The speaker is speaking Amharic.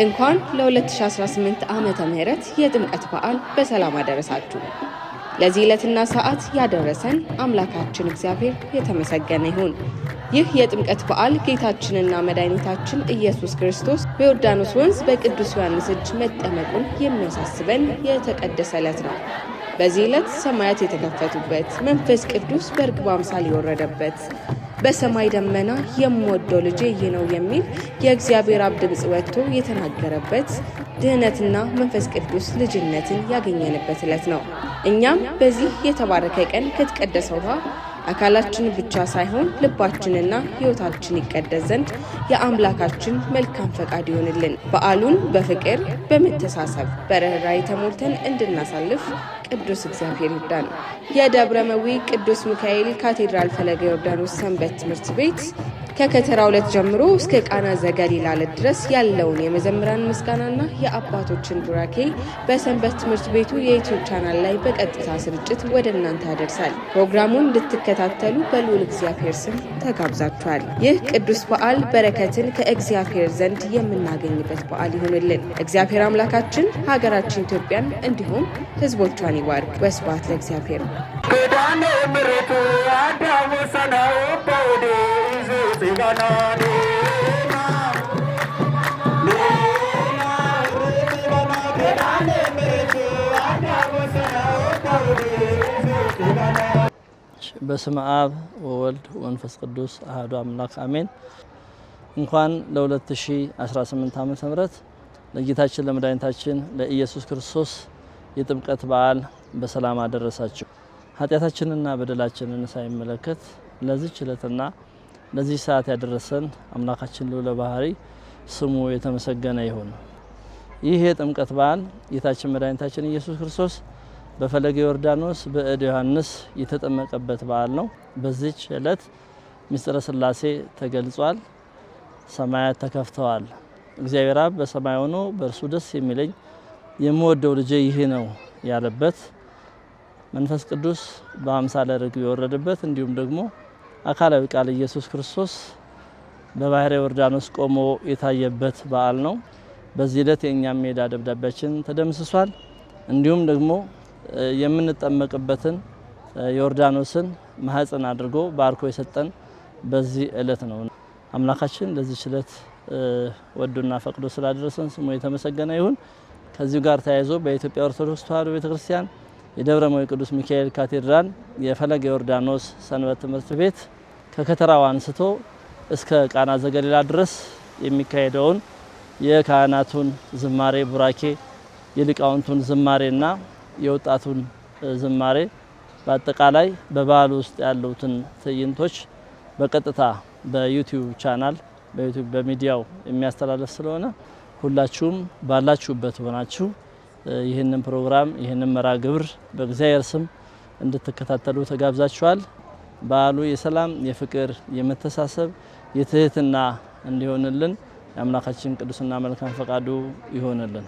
እንኳን ለ2018 ዓመተ ምህረት የጥምቀት በዓል በሰላም አደረሳችሁ። ለዚህ ዕለትና ሰዓት ያደረሰን አምላካችን እግዚአብሔር የተመሰገነ ይሁን። ይህ የጥምቀት በዓል ጌታችንና መድኃኒታችን ኢየሱስ ክርስቶስ በዮርዳኖስ ወንዝ በቅዱስ ዮሐንስ እጅ መጠመቁን የሚያሳስበን የተቀደሰ ዕለት ነው። በዚህ ዕለት ሰማያት የተከፈቱበት፣ መንፈስ ቅዱስ በርግብ አምሳል የወረደበት፣ በሰማይ ደመና የምወደው ልጄ ይህ ነው የሚል የእግዚአብሔር አብ ድምፅ ወጥቶ የተናገረበት፣ ድህነትና መንፈስ ቅዱስ ልጅነትን ያገኘንበት ዕለት ነው። እኛም በዚህ የተባረከ ቀን ከተቀደሰ ውሃ አካላችን ብቻ ሳይሆን ልባችንና ሕይወታችን ይቀደስ ዘንድ የአምላካችን መልካም ፈቃድ ይሆንልን። በዓሉን በፍቅር በመተሳሰብ በርኅራኄ ተሞልተን እንድናሳልፍ ቅዱስ እግዚአብሔር ይርዳን። የደብረ መዊ ቅዱስ ሚካኤል ካቴድራል ፈለገ ዮርዳኖስ ሰንበት ትምህርት ቤት ከከተራ 2 ጀምሮ እስከ ቃና ዘገሊላ ድረስ ያለውን የመዘምራን ምስጋናና የአባቶችን ቡራኬ በሰንበት ትምህርት ቤቱ የዩቲዩብ ቻናል ላይ በቀጥታ ስርጭት ወደ እናንተ ያደርሳል። ፕሮግራሙን እንድትከታተሉ በልዑል እግዚአብሔር ስም ተጋብዛችኋል። ይህ ቅዱስ በዓል በረከትን ከእግዚአብሔር ዘንድ የምናገኝበት በዓል ይሁንልን። እግዚአብሔር አምላካችን ሀገራችን ኢትዮጵያን እንዲሁም ሕዝቦቿን ይባርክ። ወስብሐት ለእግዚአብሔር። በስመ አብ ወወልድ ወመንፈስ ቅዱስ አሐዱ አምላክ አሜን። እንኳን ለ2018 ዓመተ ምህረት ለጌታችን ለመድኃኒታችን ለኢየሱስ ክርስቶስ የጥምቀት በዓል በሰላም አደረሳችሁ። ኃጢአታችንና በደላችንን ሳይመለከት ለዚህ ዕለትና ለዚህ ሰዓት ያደረሰን አምላካችን ልዑለ ባሕሪ ስሙ የተመሰገነ ይሁን። ይህ የጥምቀት በዓል ጌታችን መድኃኒታችን ኢየሱስ ክርስቶስ በፈለገ ዮርዳኖስ በእደ ዮሐንስ የተጠመቀበት በዓል ነው። በዚች ዕለት ምስጢረ ሥላሴ ተገልጿል። ሰማያት ተከፍተዋል። እግዚአብሔር አብ በሰማይ ሆኖ በእርሱ ደስ የሚለኝ የምወደው ልጄ ይህ ነው ያለበት፣ መንፈስ ቅዱስ በአምሳለ ርግብ የወረደበት፣ እንዲሁም ደግሞ አካላዊ ቃል ኢየሱስ ክርስቶስ በባሕረ ዮርዳኖስ ቆሞ የታየበት በዓል ነው። በዚህ ዕለት የእኛም የዕዳ ደብዳቤያችን ተደምስሷል። እንዲሁም ደግሞ የምንጠመቅበትን ዮርዳኖስን ማህፀን አድርጎ ባርኮ የሰጠን በዚህ ዕለት ነው። አምላካችን ለዚህ ዕለት ወዶና ፈቅዶ ስላደረሰን ስሙ የተመሰገነ ይሁን። ከዚሁ ጋር ተያይዞ በኢትዮጵያ ኦርቶዶክስ ተዋሕዶ ቤተክርስቲያን የደብረ መዊ ቅዱስ ሚካኤል ካቴድራል የፈለገ ዮርዳኖስ ሰንበት ትምህርት ቤት ከከተራው አንስቶ እስከ ቃና ዘገሊላ ድረስ የሚካሄደውን የካህናቱን ዝማሬ ቡራኬ፣ የሊቃውንቱን ዝማሬና የወጣቱን ዝማሬ በአጠቃላይ በበዓሉ ውስጥ ያሉትን ትዕይንቶች በቀጥታ በዩቲዩብ ቻናል በዩቲዩብ በሚዲያው የሚያስተላልፍ ስለሆነ ሁላችሁም ባላችሁበት ሆናችሁ ይህንን ፕሮግራም ይህንን መርሃ ግብር በእግዚአብሔር ስም እንድትከታተሉ ተጋብዛችኋል። በዓሉ የሰላም፣ የፍቅር፣ የመተሳሰብ፣ የትህትና እንዲሆንልን የአምላካችን ቅዱስና መልካም ፈቃዱ ይሆንልን።